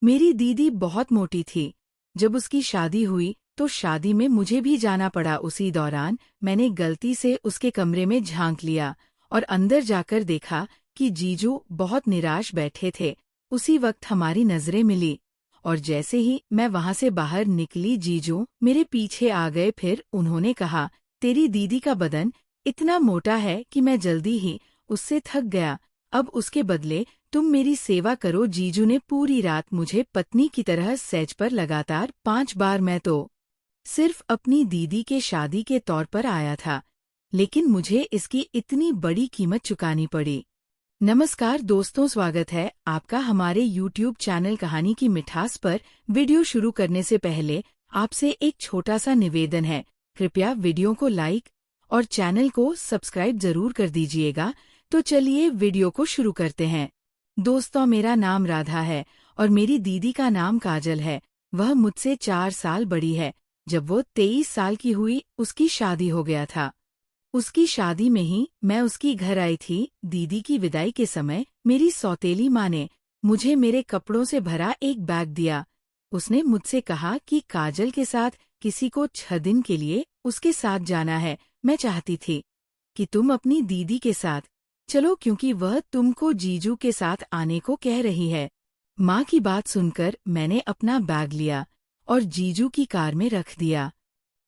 मेरी दीदी बहुत मोटी थी। जब उसकी शादी हुई तो शादी में मुझे भी जाना पड़ा। उसी दौरान मैंने गलती से उसके कमरे में झांक लिया और अंदर जाकर देखा कि जीजू बहुत निराश बैठे थे। उसी वक्त हमारी नजरें मिली और जैसे ही मैं वहां से बाहर निकली जीजू मेरे पीछे आ गए। फिर उन्होंने कहा, तेरी दीदी का बदन इतना मोटा है कि मैं जल्दी ही उससे थक गया। अब उसके बदले तुम मेरी सेवा करो। जीजू ने पूरी रात मुझे पत्नी की तरह सेज पर लगातार 5 बार। मैं तो सिर्फ अपनी दीदी के शादी के तौर पर आया था, लेकिन मुझे इसकी इतनी बड़ी कीमत चुकानी पड़ी। नमस्कार दोस्तों, स्वागत है आपका हमारे YouTube चैनल कहानी की मिठास पर। वीडियो शुरू करने से पहले आपसे एक छोटा सा निवेदन है, कृपया वीडियो को लाइक और चैनल को सब्सक्राइब जरूर कर दीजिएगा। तो चलिए वीडियो को शुरू करते हैं। दोस्तों, मेरा नाम राधा है और मेरी दीदी का नाम काजल है। वह मुझसे 4 साल बड़ी है। जब वो 23 साल की हुई उसकी शादी हो गया था। उसकी शादी में ही मैं उसकी घर आई थी। दीदी की विदाई के समय मेरी सौतेली माँ ने मुझे मेरे कपड़ों से भरा एक बैग दिया। उसने मुझसे कहा कि काजल के साथ किसी को 6 दिन के लिए उसके साथ जाना है। मैं चाहती थी कि तुम अपनी दीदी के साथ चलो, क्योंकि वह तुमको जीजू के साथ आने को कह रही है। माँ की बात सुनकर मैंने अपना बैग लिया और जीजू की कार में रख दिया।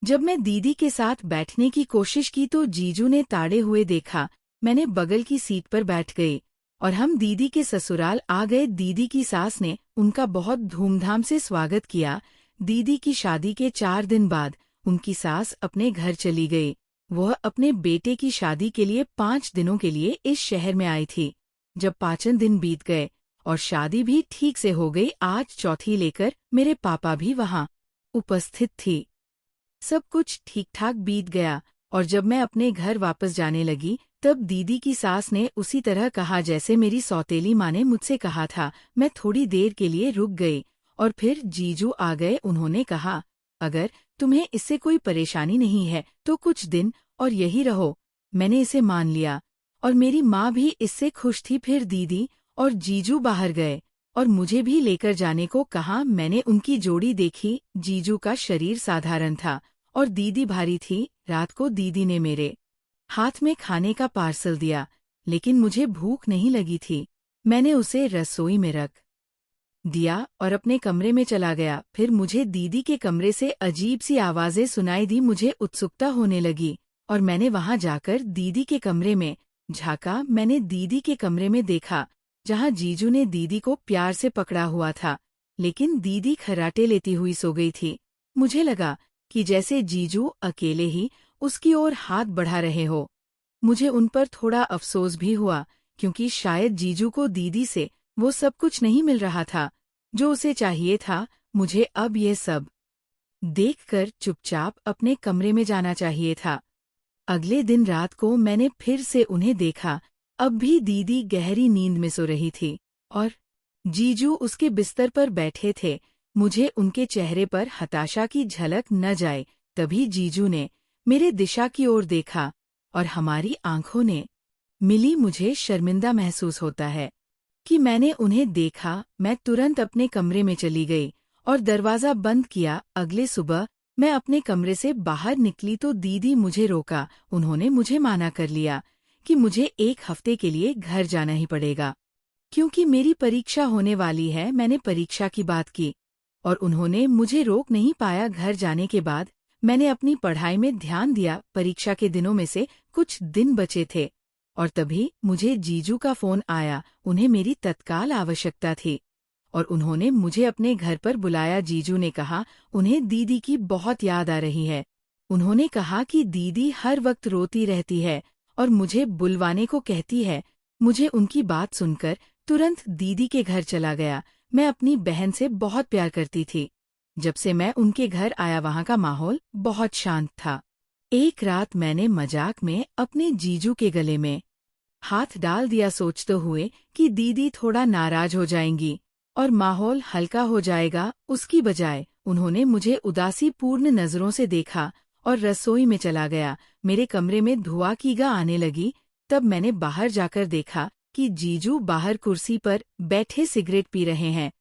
जब मैं दीदी के साथ बैठने की कोशिश की तो जीजू ने ताड़े हुए देखा। मैंने बगल की सीट पर बैठ गई और हम दीदी के ससुराल आ गए। दीदी की सास ने उनका बहुत धूमधाम से स्वागत किया। दीदी की शादी के 4 दिन बाद उनकी सास अपने घर चली गई। वह अपने बेटे की शादी के लिए 5 दिनों के लिए इस शहर में आई थी। जब 5 दिन बीत गए और शादी भी ठीक से हो गई, आज चौथी लेकर मेरे पापा भी वहां उपस्थित थी। सब कुछ ठीक ठाक बीत गया और जब मैं अपने घर वापस जाने लगी तब दीदी की सास ने उसी तरह कहा जैसे मेरी सौतेली माँ ने मुझसे कहा था। मैं थोड़ी देर के लिए रुक गई और फिर जीजू आ गए। उन्होंने कहा, अगर तुम्हें इससे कोई परेशानी नहीं है तो कुछ दिन और यही रहो। मैंने इसे मान लिया और मेरी माँ भी इससे खुश थी। फिर दीदी और जीजू बाहर गए और मुझे भी लेकर जाने को कहा। मैंने उनकी जोड़ी देखी। जीजू का शरीर साधारण था और दीदी भारी थी। रात को दीदी ने मेरे हाथ में खाने का पार्सल दिया, लेकिन मुझे भूख नहीं लगी थी। मैंने उसे रसोई में रख दिया और अपने कमरे में चला गया। फिर मुझे दीदी के कमरे से अजीब सी आवाजें सुनाई दी। मुझे उत्सुकता होने लगी और मैंने वहां जाकर दीदी के कमरे में झांका। मैंने दीदी के कमरे में देखा जहां जीजू ने दीदी को प्यार से पकड़ा हुआ था, लेकिन दीदी खर्राटे लेती हुई सो गई थी। मुझे लगा कि जैसे जीजू अकेले ही उसकी ओर हाथ बढ़ा रहे हो। मुझे उन पर थोड़ा अफसोस भी हुआ, क्योंकि शायद जीजू को दीदी से वो सब कुछ नहीं मिल रहा था जो उसे चाहिए था। मुझे अब ये सब देखकर चुपचाप अपने कमरे में जाना चाहिए था। अगले दिन रात को मैंने फिर से उन्हें देखा। अब भी दीदी गहरी नींद में सो रही थी और जीजू उसके बिस्तर पर बैठे थे। मुझे उनके चेहरे पर हताशा की झलक न जाए। तभी जीजू ने मेरे दिशा की ओर देखा और हमारी आंखों ने मिली। मुझे शर्मिंदा महसूस होता है कि मैंने उन्हें देखा। मैं तुरंत अपने कमरे में चली गई और दरवाजा बंद किया। अगले सुबह मैं अपने कमरे से बाहर निकली तो दीदी मुझे रोका। उन्होंने मुझे माना कर लिया कि मुझे 1 हफ्ते के लिए घर जाना ही पड़ेगा, क्योंकि मेरी परीक्षा होने वाली है। मैंने परीक्षा की बात की और उन्होंने मुझे रोक नहीं पाया। घर जाने के बाद मैंने अपनी पढ़ाई में ध्यान दिया। परीक्षा के दिनों में से कुछ दिन बचे थे और तभी मुझे जीजू का फोन आया। उन्हें मेरी तत्काल आवश्यकता थी और उन्होंने मुझे अपने घर पर बुलाया। जीजू ने कहा उन्हें दीदी की बहुत याद आ रही है। उन्होंने कहा कि दीदी हर वक्त रोती रहती है और मुझे बुलवाने को कहती है। मुझे उनकी बात सुनकर तुरंत दीदी के घर चला गया। मैं अपनी बहन से बहुत प्यार करती थी। जब से मैं उनके घर आया वहां का माहौल बहुत शांत था। एक रात मैंने मजाक में अपने जीजू के गले में हाथ डाल दिया, सोचते हुए कि दीदी थोड़ा नाराज हो जाएंगी और माहौल हल्का हो जाएगा। उसकी बजाय उन्होंने मुझे उदासी पूर्ण नजरों से देखा और रसोई में चला गया। मेरे कमरे में धुआं की गा आने लगी। तब मैंने बाहर जाकर देखा कि जीजू बाहर कुर्सी पर बैठे सिगरेट पी रहे हैं।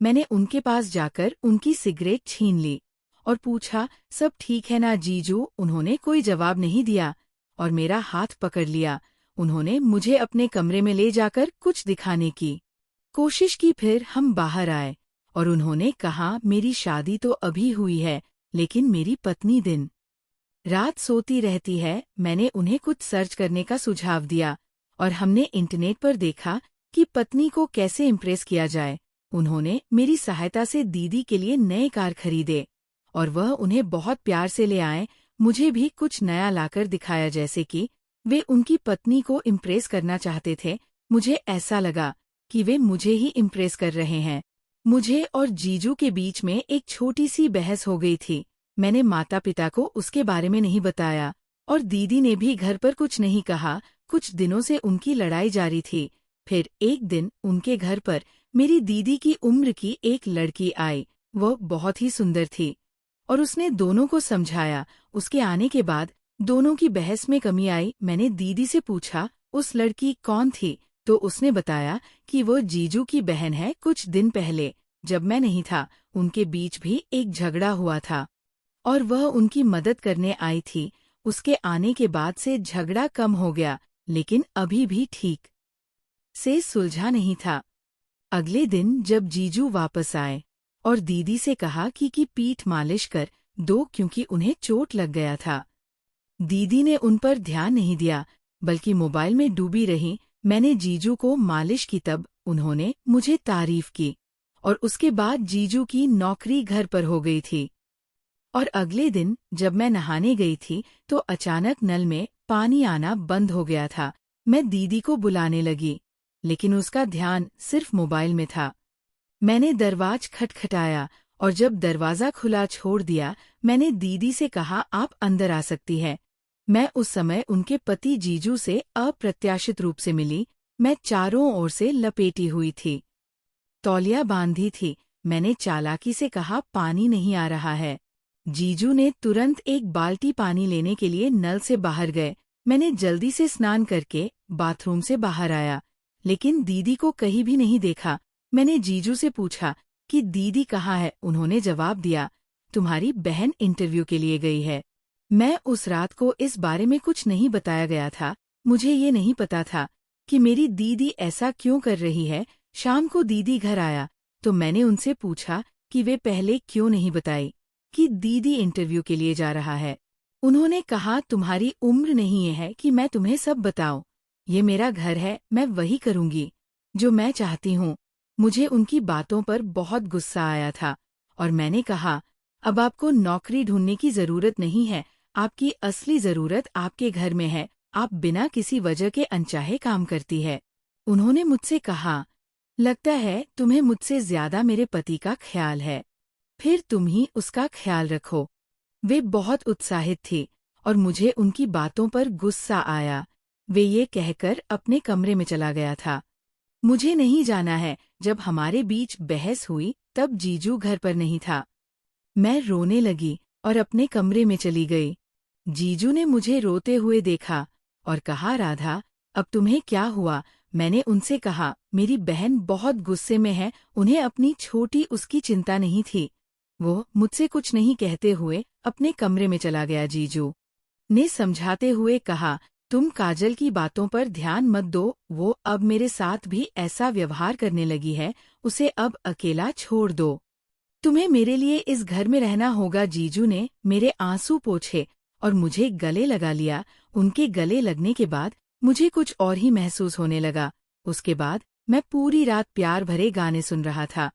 मैंने उनके पास जाकर उनकी सिगरेट छीन ली और पूछा, सब ठीक है ना जीजू? उन्होंने कोई जवाब नहीं दिया और मेरा हाथ पकड़ लिया। उन्होंने मुझे अपने कमरे में ले जाकर कुछ दिखाने की कोशिश की। फिर हम बाहर आए और उन्होंने कहा, मेरी शादी तो अभी हुई है, लेकिन मेरी पत्नी दिन रात सोती रहती है। मैंने उन्हें कुछ सर्च करने का सुझाव दिया और हमने इंटरनेट पर देखा कि पत्नी को कैसे इम्प्रेस किया जाए। उन्होंने मेरी सहायता से दीदी के लिए नए कार खरीदे और वह उन्हें बहुत प्यार से ले आए। मुझे भी कुछ नया लाकर दिखाया, जैसे कि वे उनकी पत्नी को इम्प्रेस करना चाहते थे। मुझे ऐसा लगा कि वे मुझे ही इम्प्रेस कर रहे हैं। मुझे और जीजू के बीच में एक छोटी सी बहस हो गई थी। मैंने माता पिता को उसके बारे में नहीं बताया और दीदी ने भी घर पर कुछ नहीं कहा। कुछ दिनों से उनकी लड़ाई जारी थी। फिर एक दिन उनके घर पर मेरी दीदी की उम्र की एक लड़की आई। वह बहुत ही सुंदर थी और उसने दोनों को समझाया। उसके आने के बाद दोनों की बहस में कमी आई। मैंने दीदी से पूछा, उस लड़की कौन थी? तो उसने बताया कि वो जीजू की बहन है। कुछ दिन पहले जब मैं नहीं था, उनके बीच भी एक झगड़ा हुआ था और वह उनकी मदद करने आई थी। उसके आने के बाद से झगड़ा कम हो गया, लेकिन अभी भी ठीक से सुलझा नहीं था। अगले दिन जब जीजू वापस आए और दीदी से कहा कि पीठ मालिश कर दो, क्योंकि उन्हें चोट लग गया था। दीदी ने उन पर ध्यान नहीं दिया, बल्कि मोबाइल में डूबी रही। मैंने जीजू को मालिश की, तब उन्होंने मुझे तारीफ की और उसके बाद जीजू की नौकरी घर पर हो गई थी। और अगले दिन जब मैं नहाने गई थी तो अचानक नल में पानी आना बंद हो गया था। मैं दीदी को बुलाने लगी, लेकिन उसका ध्यान सिर्फ मोबाइल में था। मैंने दरवाज खटखटाया और जब दरवाज़ा खुला छोड़ दिया, मैंने दीदी से कहा, आप अंदर आ सकती है। मैं उस समय उनके पति जीजू से अप्रत्याशित रूप से मिली। मैं चारों ओर से लपेटी हुई थी, तौलिया बांधी थी। मैंने चालाकी से कहा, पानी नहीं आ रहा है। जीजू ने तुरंत एक बाल्टी पानी लेने के लिए नल से बाहर गए। मैंने जल्दी से स्नान करके बाथरूम से बाहर आया, लेकिन दीदी को कहीं भी नहीं देखा। मैंने जीजू से पूछा कि दीदी कहाँ है? उन्होंने जवाब दिया, तुम्हारी बहन इंटरव्यू के लिए गई है। मैं उस रात को इस बारे में कुछ नहीं बताया गया था। मुझे ये नहीं पता था कि मेरी दीदी ऐसा क्यों कर रही है। शाम को दीदी घर आया तो मैंने उनसे पूछा कि वे पहले क्यों नहीं बताई कि दीदी इंटरव्यू के लिए जा रहा है। उन्होंने कहा, तुम्हारी उम्र नहीं है कि मैं तुम्हें सब बताऊं। ये मेरा घर है, मैं वही करूंगी जो मैं चाहती हूँ। मुझे उनकी बातों पर बहुत गुस्सा आया था और मैंने कहा, अब आपको नौकरी ढूंढने की जरूरत नहीं है। आपकी असली जरूरत आपके घर में है। आप बिना किसी वजह के अनचाहे काम करती है। उन्होंने मुझसे कहा, लगता है तुम्हें मुझसे ज्यादा मेरे पति का ख्याल है, फिर तुम ही उसका ख्याल रखो। वे बहुत उत्साहित थी और मुझे उनकी बातों पर गुस्सा आया। वे ये कहकर अपने कमरे में चला गया था, मुझे नहीं जाना है। जब हमारे बीच बहस हुई तब जीजू घर पर नहीं था। मैं रोने लगी और अपने कमरे में चली गई। जीजू ने मुझे रोते हुए देखा और कहा, राधा, अब तुम्हें क्या हुआ? मैंने उनसे कहा, मेरी बहन बहुत गुस्से में है, उन्हें अपनी छोटी उसकी चिंता नहीं थी। वो मुझसे कुछ नहीं कहते हुए अपने कमरे में चला गया। जीजू ने समझाते हुए कहा, तुम काजल की बातों पर ध्यान मत दो, वो अब मेरे साथ भी ऐसा व्यवहार करने लगी है, उसे अब अकेला छोड़ दो। तुम्हें मेरे लिए इस घर में रहना होगा। जीजू ने मेरे आंसू पोंछे और मुझे गले लगा लिया। उनके गले लगने के बाद मुझे कुछ और ही महसूस होने लगा। उसके बाद मैं पूरी रात प्यार भरे गाने सुन रहा था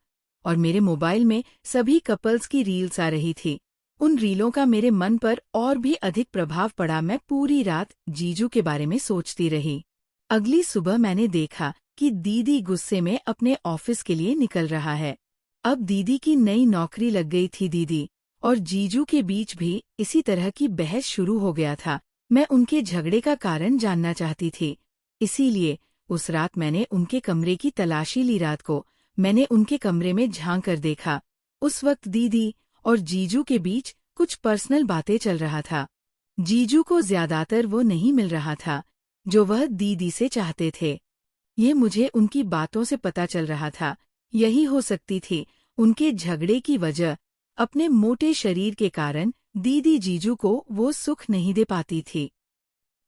और मेरे मोबाइल में सभी कपल्स की रील्स आ रही थी। उन रीलों का मेरे मन पर और भी अधिक प्रभाव पड़ा। मैं पूरी रात जीजू के बारे में सोचती रही। अगली सुबह मैंने देखा कि दीदी गुस्से में अपने ऑफिस के लिए निकल रहा है। अब दीदी की नई नौकरी लग गई थी। दीदी और जीजू के बीच भी इसी तरह की बहस शुरू हो गया था। मैं उनके झगड़े का कारण जानना चाहती थी, इसीलिए उस रात मैंने उनके कमरे की तलाशी ली। रात को मैंने उनके कमरे में झांक कर देखा। उस वक्त दीदी और जीजू के बीच कुछ पर्सनल बातें चल रहा था। जीजू को ज्यादातर वो नहीं मिल रहा था जो वह दीदी से चाहते थे। ये मुझे उनकी बातों से पता चल रहा था यही हो सकती थी उनके झगड़े की वजह। अपने मोटे शरीर के कारण दीदी जीजू को वो सुख नहीं दे पाती थी।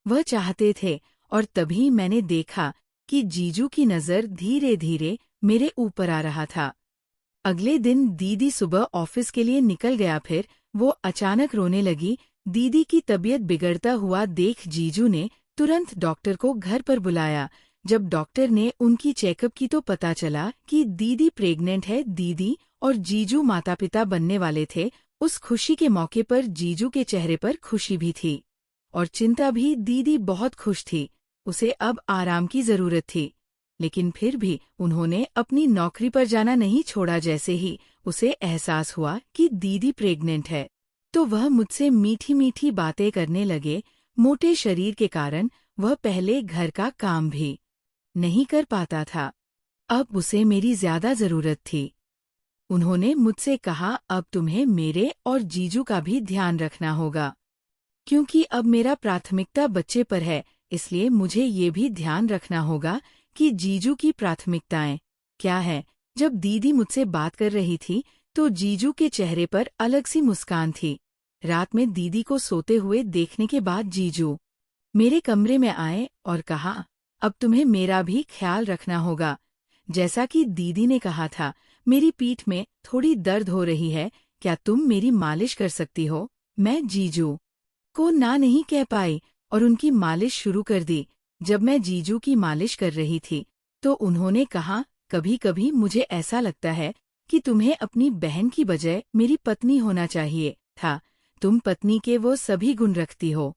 वह चाहते थे, और तभी मैंने देखा कि जीजू की नज़र धीरे धीरे मेरे ऊपर आ रहा था। अगले दिन दीदी सुबह ऑफिस के लिए निकल गया, फिर वो अचानक रोने लगी। दीदी की तबीयत बिगड़ता हुआ देख जीजू ने तुरंत डॉक्टर को घर पर बुलाया। जब डॉक्टर ने उनकी चेकअप की तो पता चला कि दीदी प्रेग्नेंट है। दीदी और जीजू माता पिता बनने वाले थे। उस खुशी के मौके पर जीजू के चेहरे पर खुशी भी थी और चिंता भी। दीदी बहुत खुश थी, उसे अब आराम की जरूरत थी, लेकिन फिर भी उन्होंने अपनी नौकरी पर जाना नहीं छोड़ा। जैसे ही उसे एहसास हुआ कि दीदी प्रेग्नेंट है, तो वह मुझसे मीठी मीठी बातें करने लगे। मोटे शरीर के कारण वह पहले घर का काम भी नहीं कर पाता था, अब उसे मेरी ज्यादा जरूरत थी। उन्होंने मुझसे कहा, अब तुम्हें मेरे और जीजू का भी ध्यान रखना होगा, क्योंकि अब मेरा प्राथमिकता बच्चे पर है, इसलिए मुझे ये भी ध्यान रखना होगा कि जीजू की प्राथमिकताएं क्या है। जब दीदी मुझसे बात कर रही थी तो जीजू के चेहरे पर अलग सी मुस्कान थी। रात में दीदी को सोते हुए देखने के बाद जीजू मेरे कमरे में आए और कहा, अब तुम्हें मेरा भी ख्याल रखना होगा। जैसा कि दीदी ने कहा था, मेरी पीठ में थोड़ी दर्द हो रही है, क्या तुम मेरी मालिश कर सकती हो? मैं जीजू को ना नहीं कह पाई और उनकी मालिश शुरू कर दी। जब मैं जीजू की मालिश कर रही थी तो उन्होंने कहा, कभी कभी मुझे ऐसा लगता है कि तुम्हें अपनी बहन की बजाय मेरी पत्नी होना चाहिए था। तुम पत्नी के वो सभी गुण रखती हो।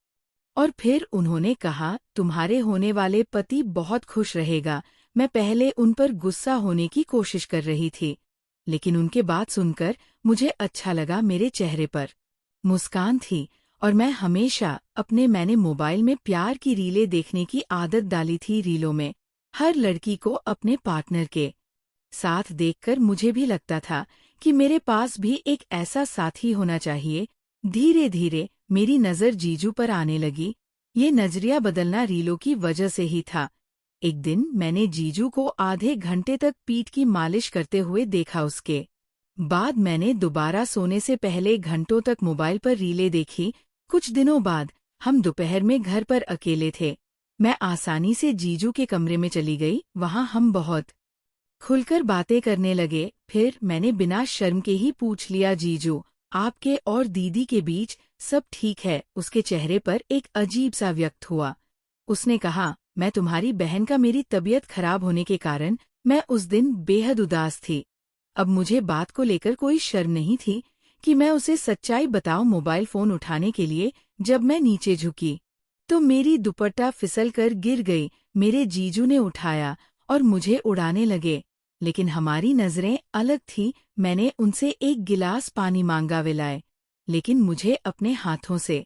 और फिर उन्होंने कहा, तुम्हारे होने वाले पति बहुत खुश रहेगा। मैं पहले उन पर गुस्सा होने की कोशिश कर रही थी, लेकिन उनके बात सुनकर मुझे अच्छा लगा। मेरे चेहरे पर मुस्कान थी और मैंने मोबाइल में प्यार की रीलें देखने की आदत डाली थी। रीलों में हर लड़की को अपने पार्टनर के साथ देखकर मुझे भी लगता था कि मेरे पास भी एक ऐसा साथी होना चाहिए। धीरे धीरे मेरी नज़र जीजू पर आने लगी। ये नजरिया बदलना रीलों की वजह से ही था। एक दिन मैंने जीजू को आधे घंटे तक पीठ की मालिश करते हुए देखा। उसके बाद मैंने दोबारा सोने से पहले घंटों तक मोबाइल पर रीलें देखी। कुछ दिनों बाद हम दोपहर में घर पर अकेले थे। मैं आसानी से जीजू के कमरे में चली गई। वहां हम बहुत खुलकर बातें करने लगे। फिर मैंने बिना शर्म के ही पूछ लिया, जीजू आपके और दीदी के बीच सब ठीक है? उसके चेहरे पर एक अजीब सा व्यक्त हुआ। उसने कहा, मैं तुम्हारी बहन का मेरी तबीयत खराब होने के कारण मैं उस दिन बेहद उदास थी। अब मुझे बात को लेकर कोई शर्म नहीं थी कि मैं उसे सच्चाई बताऊं। मोबाइल फोन उठाने के लिए जब मैं नीचे झुकी तो मेरी दुपट्टा फिसल कर गिर गई। मेरे जीजू ने उठाया और मुझे उड़ाने लगे, लेकिन हमारी नजरें अलग थी। मैंने उनसे एक गिलास पानी मांगा, वे लाए, लेकिन मुझे अपने हाथों से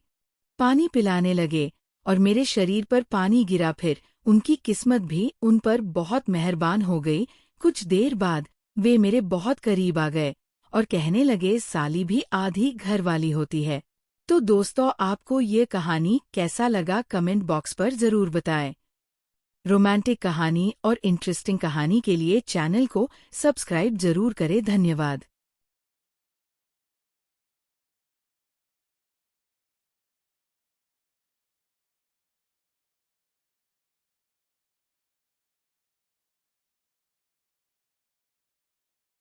पानी पिलाने लगे और मेरे शरीर पर पानी गिरा। फिर उनकी किस्मत भी उन पर बहुत मेहरबान हो गई। कुछ देर बाद वे मेरे बहुत करीब आ गए और कहने लगे, साली भी आधी घर वाली होती है। तो दोस्तों, आपको ये कहानी कैसा लगा कमेंट बॉक्स पर जरूर बताएं। रोमांटिक कहानी और इंटरेस्टिंग कहानी के लिए चैनल को सब्सक्राइब जरूर करें। धन्यवाद।